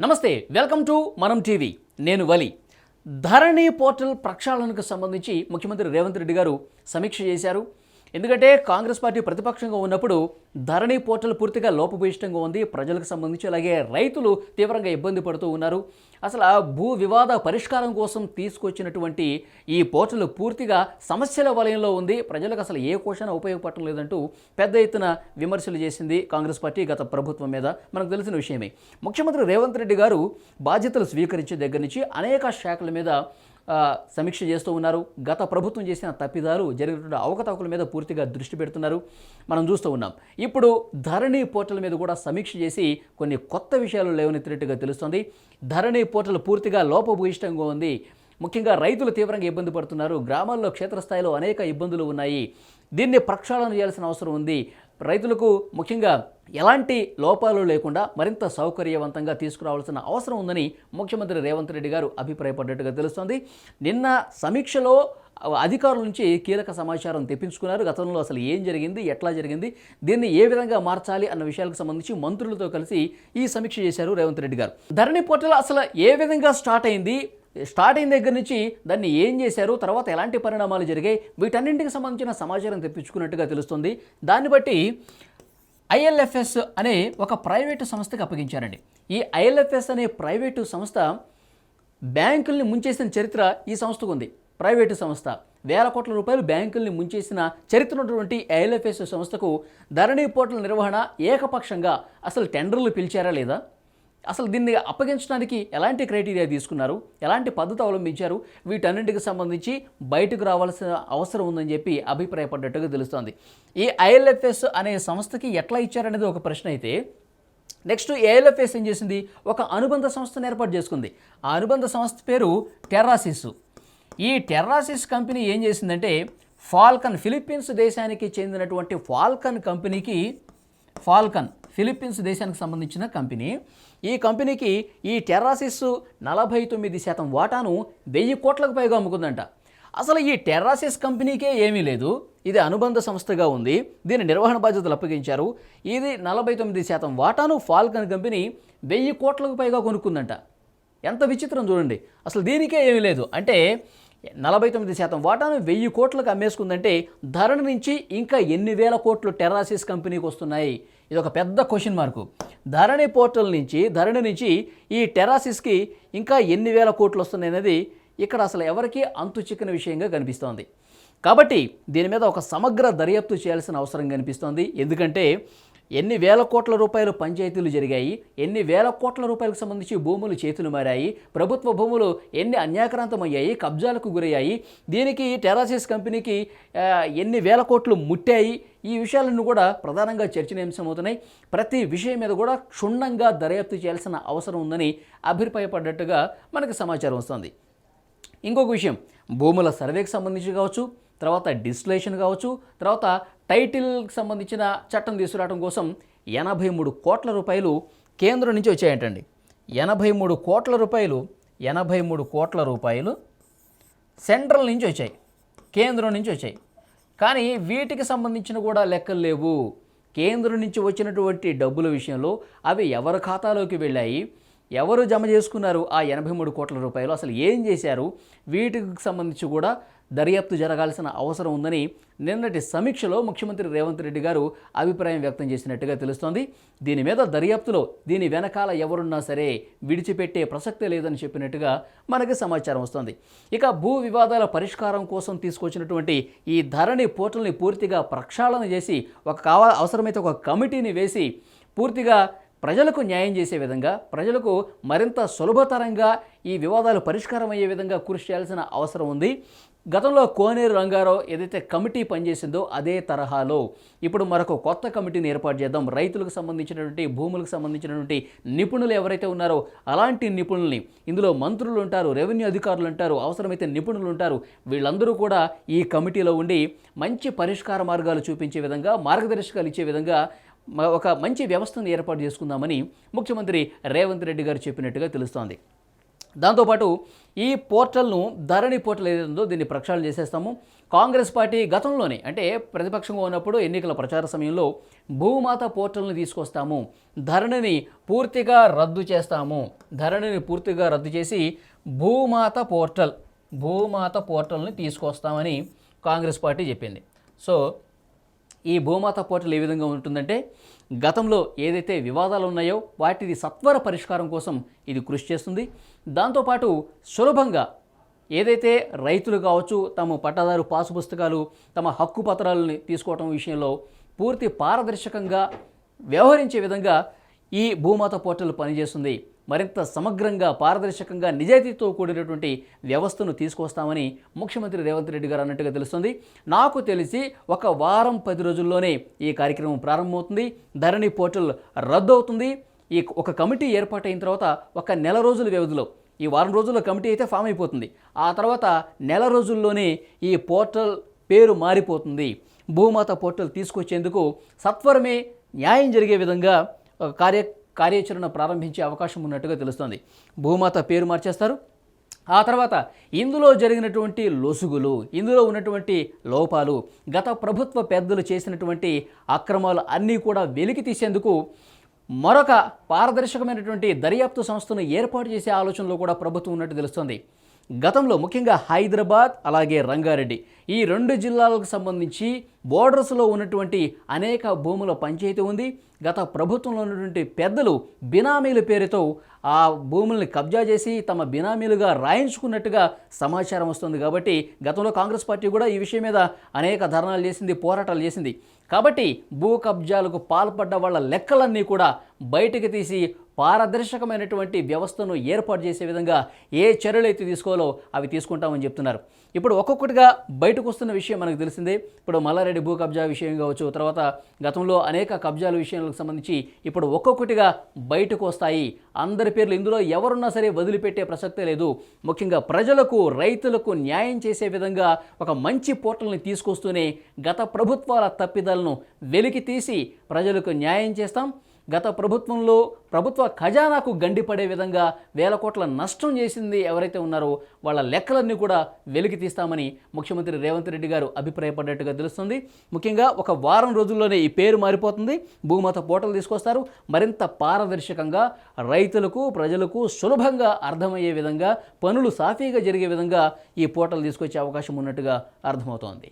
నమస్తే, welcome to మనం TV. నేను వలి. ధరణి పోర్టల్ ప్రక్షాళనకు సంబంధించి ముఖ్యమంత్రి రేవంత్ రెడ్డి గారు సమీక్ష చేశారు. ఎందుకంటే కాంగ్రెస్ పార్టీ ప్రతిపక్షంగా ఉన్నప్పుడు ధరణి పోర్టల్ పూర్తిగా లోపభూయిష్టంగా ఉంది. ప్రజలకు సంబంధించి అలాగే రైతులు తీవ్రంగా ఇబ్బంది పడుతూ ఉన్నారు. అసలు ఆ భూ వివాద పరిష్కారం కోసం తీసుకొచ్చినటువంటి ఈ పోర్టల్ పూర్తిగా సమస్యల వలయంలో ఉంది. ప్రజలకు అసలు ఏ క్వశ్చన్ ఉపయోగపడటం లేదంటూ పెద్ద ఎత్తున విమర్శలు చేసింది కాంగ్రెస్ పార్టీ గత ప్రభుత్వం మీద. మనకు తెలిసిన విషయమే. ముఖ్యమంత్రి రేవంత్ రెడ్డి గారు బాధ్యతలు స్వీకరించే దగ్గర నుంచి అనేక శాఖల మీద సమీక్ష చేస్తూ ఉన్నారు. గత ప్రభుత్వం చేసిన తప్పిదాలు, జరిగినటువంటి అవకతవకల మీద పూర్తిగా దృష్టి పెడుతున్నారు. మనం చూస్తూ ఉన్నాం. ఇప్పుడు ధరణి పోర్టల్ మీద కూడా సమీక్ష చేసి కొన్ని కొత్త విషయాలు లేవనెత్తినట్టుగా తెలుస్తుంది. ధరణి పోర్టల్ పూర్తిగా లోపభూయిష్టంగా ఉంది. ముఖ్యంగా రైతులు తీవ్రంగా ఇబ్బంది పడుతున్నారు. గ్రామాల్లో క్షేత్రస్థాయిలో అనేక ఇబ్బందులు ఉన్నాయి. దీన్ని ప్రక్షాళన చేయాల్సిన అవసరం ఉంది. రైతులకు ముఖ్యంగా ఎలాంటి లోపాలు లేకుండా మరింత సౌకర్యవంతంగా తీసుకురావాల్సిన అవసరం ఉందని ముఖ్యమంత్రి రేవంత్ రెడ్డి గారు అభిప్రాయపడ్డట్టుగా తెలుస్తోంది. నిన్న సమీక్షలో అధికారుల నుంచి కీలక సమాచారం తెప్పించుకున్నారు. గతంలో అసలు ఏం జరిగింది, ఎట్లా జరిగింది, దీన్ని ఏ విధంగా మార్చాలి అన్న విషయాలకు సంబంధించి మంత్రులతో కలిసి ఈ సమీక్ష చేశారు రేవంత్ రెడ్డి గారు. ధరణి పోర్టల్ అసలు ఏ విధంగా స్టార్ట్ అయిన దగ్గర నుంచి దాన్ని ఏం చేశారు, తర్వాత ఎలాంటి పరిణామాలు జరిగాయి, వీటన్నింటికి సంబంధించిన సమాచారం తెప్పించుకున్నట్టుగా తెలుస్తుంది. దాన్ని బట్టి ఐఎల్ఎఫ్ఎస్ అనే ఒక ప్రైవేటు సంస్థకి అప్పగించారండి. ఈ ఐఎల్ఎఫ్ఎస్ అనే ప్రైవేటు సంస్థ బ్యాంకుల్ని ముంచేసిన చరిత్ర ఈ సంస్థకు ఉంది. ప్రైవేటు సంస్థ వేల కోట్ల రూపాయలు బ్యాంకుల్ని ముంచేసిన చరిత్ర ఉన్నటువంటి ఐఎల్ఎఫ్ఎస్ సంస్థకు ధరణి పోర్టల్ నిర్వహణ ఏకపక్షంగా అసలు టెండర్లు పిలిచారా లేదా, అసలు దీన్ని అప్పగించడానికి ఎలాంటి క్రైటీరియా తీసుకున్నారు, ఎలాంటి పద్ధతి అవలంబించారు, వీటన్నింటికి సంబంధించి బయటకు రావాల్సిన అవసరం ఉందని చెప్పి అభిప్రాయపడ్డట్టుగా తెలుస్తోంది. ఈ ఐఎల్ఎఫ్ఎస్ అనే సంస్థకి ఎట్లా ఇచ్చారనేది ఒక ప్రశ్న అయితే, నెక్స్ట్ ఐఎల్ఎఫ్ఎస్ ఏం చేసింది, ఒక అనుబంధ సంస్థను ఏర్పాటు చేసుకుంది. ఆ అనుబంధ సంస్థ పేరు టెర్రాసిస్. ఈ టెర్రాసిస్ కంపెనీ ఏం చేసిందంటే ఫాల్కన్, ఫిలిప్పీన్స్ దేశానికి చెందినటువంటి ఫాల్కన్ కంపెనీకి, ఫిలిప్పీన్స్ దేశానికి సంబంధించిన కంపెనీ, ఈ కంపెనీకి ఈ టెర్రాసిస్ 49% వాటాను 1000 కోట్లకు పైగా అమ్ముకుందంట. అసలు ఈ టెర్రాసిస్ కంపెనీకే ఏమీ లేదు, ఇది అనుబంధ సంస్థగా ఉంది, దీని నిర్వహణ బాధ్యతలు అప్పగించారు. ఇది 49% వాటాను ఫాల్కన్ కంపెనీ 1000 కోట్లకు పైగా కొనుక్కుందంట. ఎంత విచిత్రం చూడండి. అసలు దీనికే ఏమీ లేదు అంటే 49% వాటాను 1000 కోట్లకు అమ్మేసుకుందంటే ధరణి నుంచి ఇంకా ఎన్ని వేల కోట్లు టెర్రాసిస్ కంపెనీకి వస్తున్నాయి? ఇది ఒక పెద్ద క్వశ్చన్ మార్కు. ధరణి పోర్టల్ నుంచి, ధరణి నుంచి ఈ టెర్రాసిస్కి ఇంకా ఎన్ని వేల కోట్లు వస్తున్నాయి అనేది ఇక్కడ అసలు ఎవరికీ అంతు చిక్కని విషయంగా కనిపిస్తోంది. కాబట్టి దీని మీద ఒక సమగ్ర దర్యాప్తు చేయాల్సిన అవసరం కనిపిస్తోంది. ఎందుకంటే ఎన్ని వేల కోట్ల రూపాయలు పంచాయతీలు జరిగాయి, ఎన్ని వేల కోట్ల రూపాయలకు సంబంధించి భూములు చేతులు మారాయి, ప్రభుత్వ భూములు ఎన్ని అన్యాక్రాంతమయ్యాయి, కబ్జాలకు గురయ్యాయి, దీనికి టెర్రాసిస్ కంపెనీకి ఎన్ని వేల కోట్లు ముట్టాయి, ఈ విషయాలన్నీ కూడా ప్రధానంగా చర్చనీయాంశమవుతున్నాయి. ప్రతి విషయం మీద కూడా క్షుణ్ణంగా దర్యాప్తు చేయాల్సిన అవసరం ఉందని అభిప్రాయపడ్డట్టుగా మనకు సమాచారం వస్తుంది. ఇంకొక విషయం, భూముల సర్వేకి సంబంధించి కావచ్చు, తర్వాత డిస్టిలేషన్ కావచ్చు, తర్వాత టైటిల్కి సంబంధించిన చట్టం తీసుకురావడం కోసం 83 కోట్ల రూపాయలు కేంద్రం నుంచి వచ్చాయంటండి. 83 కోట్ల రూపాయలు సెంట్రల్ నుంచి వచ్చాయి, కేంద్రం నుంచి వచ్చాయి. కానీ వీటికి సంబంధించిన కూడా లెక్కలు లేవు. కేంద్రం నుంచి వచ్చినటువంటి డబ్బుల విషయంలో అవి ఎవరి ఖాతాలోకి వెళ్ళాయి, ఎవరు జమ చేసుకున్నారు ఆ 83 కోట్ల రూపాయలు, అసలు ఏం చేశారు, వీటికి సంబంధించి కూడా దర్యాప్తు జరగాల్సిన అవసరం ఉందని నిన్నటి సమీక్షలో ముఖ్యమంత్రి రేవంత్ రెడ్డి గారు అభిప్రాయం వ్యక్తం చేసినట్టుగా తెలుస్తోంది. దీని మీద దర్యాప్తులో దీని వెనకాల ఎవరున్నా సరే విడిచిపెట్టే ప్రసక్తే లేదని చెప్పినట్టుగా మనకి సమాచారం వస్తుంది. ఇక భూ వివాదాల పరిష్కారం కోసం తీసుకొచ్చినటువంటి ఈ ధరణి పోర్టల్ని పూర్తిగా ప్రక్షాళన చేసి అవసరమైతే ఒక కమిటీని వేసి పూర్తిగా ప్రజలకు న్యాయం చేసే విధంగా, ప్రజలకు మరింత సులభతరంగా ఈ వివాదాలు పరిష్కారం అయ్యే విధంగా కృషి చేయాల్సిన అవసరం ఉంది. గతంలో కోనేరు రంగారావు ఏదైతే కమిటీ పనిచేసిందో అదే తరహాలో ఇప్పుడు మరొక కొత్త కమిటీని ఏర్పాటు చేద్దాం. రైతులకు సంబంధించినటువంటి, భూములకు సంబంధించినటువంటి నిపుణులు ఎవరైతే ఉన్నారో అలాంటి నిపుణుల్ని, ఇందులో మంత్రులు ఉంటారు, రెవెన్యూ అధికారులు ఉంటారు, అవసరమైతే నిపుణులు ఉంటారు, వీళ్ళందరూ కూడా ఈ కమిటీలో ఉండి మంచి పరిష్కార మార్గాలు చూపించే విధంగా, మార్గదర్శకాలు ఇచ్చే విధంగా ఒక మంచి వ్యవస్థను ఏర్పాటు చేసుకుందామని ముఖ్యమంత్రి రేవంత్ రెడ్డి గారు చెప్పినట్టుగా తెలుస్తోంది. దాంతోపాటు ఈ పోర్టల్ను ధరణి పోర్టల్ ఏదైతే ఉందో దీన్ని ప్రక్షాళన చేసేస్తాము. కాంగ్రెస్ పార్టీ గతంలోనే అంటే ప్రతిపక్షంగా ఉన్నప్పుడు ఎన్నికల ప్రచార సమయంలో భూమాత పోర్టల్ని తీసుకొస్తాము, ధరణిని పూర్తిగా రద్దు చేస్తాము, ధరణిని పూర్తిగా రద్దు చేసి భూమాత పోర్టల్ని తీసుకొస్తామని కాంగ్రెస్ పార్టీ చెప్పింది. సో ఈ భూమాత పోర్టల్ ఏ విధంగా ఉంటుందంటే గతంలో ఏదైతే వివాదాలు ఉన్నాయో వాటిది సత్వర పరిష్కారం కోసం ఇది కృషి చేస్తుంది. దాంతోపాటు సులభంగా ఏదైతే రైతులు కావచ్చు తమ పట్టాదారు పాసు పుస్తకాలు తమ హక్కు పత్రాలని తీసుకోవటం విషయంలో పూర్తి పారదర్శకంగా వ్యవహరించే విధంగా ఈ భూమాత పోర్టల్ పనిచేస్తుంది. మరింత సమగ్రంగా పారదర్శకంగా నిజాయితీతో కూడినటువంటి వ్యవస్థను తీసుకొస్తామని ముఖ్యమంత్రి రేవంత్ రెడ్డి గారు అన్నట్టుగా తెలుస్తుంది. నాకు తెలిసి ఒక వారం 10 రోజుల్లోనే ఈ కార్యక్రమం ప్రారంభమవుతుంది. ధరణి పోర్టల్ రద్దు అవుతుంది. ఈ ఒక కమిటీ ఏర్పాటైన తర్వాత ఒక నెల రోజుల వ్యవధిలో, ఈ వారం రోజుల్లో కమిటీ అయితే ఫామ్ అయిపోతుంది. ఆ తర్వాత నెల రోజుల్లోనే ఈ పోర్టల్ పేరు మారిపోతుంది. భూమాత పోర్టల్ తీసుకొచ్చేందుకు సత్వరమే న్యాయం జరిగే విధంగా కార్యాచరణ ప్రారంభించే అవకాశం ఉన్నట్టుగా తెలుస్తోంది. భూమాత పేరు మార్చేస్తారు. ఆ తర్వాత ఇందులో జరిగినటువంటి లొసుగులు, ఇందులో ఉన్నటువంటి లోపాలు, గత ప్రభుత్వ పెద్దలు చేసినటువంటి అక్రమాలు అన్నీ కూడా వెలికి తీసేందుకు మరొక పారదర్శకమైనటువంటి దర్యాప్తు సంస్థను ఏర్పాటు చేసే ఆలోచనలో కూడా ప్రభుత్వం ఉన్నట్టు తెలుస్తోంది. గతంలో ముఖ్యంగా హైదరాబాద్ అలాగే రంగారెడ్డి ఈ 2 జిల్లాలకు సంబంధించి బోర్డర్స్లో ఉన్నటువంటి అనేక భూముల పంచాయతీ ఉంది. గత ప్రభుత్వంలో ఉన్నటువంటి పెద్దలు బినామీల పేరుతో ఆ భూముల్ని కబ్జా చేసి తమ బినామీలుగా రాయించుకున్నట్టుగా సమాచారం వస్తుంది. కాబట్టి గతంలో కాంగ్రెస్ పార్టీ కూడా ఈ విషయం మీద అనేక ధర్నాలు చేసింది, పోరాటాలు చేసింది. కాబట్టి భూ కబ్జాలకు పాల్పడ్డ వాళ్ళ లెక్కలన్నీ కూడా బయటికి తీసి పారదర్శకమైనటువంటి వ్యవస్థను ఏర్పాటు చేసే విధంగా ఏ చర్యలు అయితే తీసుకోవాలో అవి తీసుకుంటామని చెప్తున్నారు. ఇప్పుడు ఒక్కొక్కటిగా బయటకు వస్తున్న విషయం మనకు తెలిసిందే. ఇప్పుడు మల్లారెడ్డి భూ కబ్జా విషయం కావచ్చు, తర్వాత గతంలో అనేక కబ్జాల విషయాలకు సంబంధించి ఇప్పుడు ఒక్కొక్కటిగా బయటకు వస్తాయి. అందరి పేర్లు ఇందులో ఎవరున్నా సరే వదిలిపెట్టే ప్రసక్తే లేదు. ముఖ్యంగా ప్రజలకు, రైతులకు న్యాయం చేసే విధంగా ఒక మంచి పోర్టల్ని తీసుకొస్తూనే గత ప్రభుత్వాల తప్పిదాలను వెలికి తీసి ప్రజలకు న్యాయం చేస్తాం. గత ప్రభుత్వంలో ప్రభుత్వ ఖజానాకు గండిపడే విధంగా వేల కోట్ల నష్టం చేసింది ఎవరైతే ఉన్నారో వాళ్ళ లెక్కలన్నీ కూడా వెలికి తీస్తామని ముఖ్యమంత్రి రేవంత్ రెడ్డి గారు అభిప్రాయపడ్డట్టుగా తెలుస్తుంది. ముఖ్యంగా ఒక వారం రోజుల్లోనే ఈ పేరు మారిపోతుంది. భూమాత పోర్టల్ తీసుకొస్తారు. మరింత పారదర్శకంగా రైతులకు, ప్రజలకు సులభంగా అర్థమయ్యే విధంగా, పనులు సాఫీగా జరిగే విధంగా ఈ పోర్టల్ తీసుకొచ్చే అవకాశం ఉన్నట్టుగా అర్థమవుతోంది.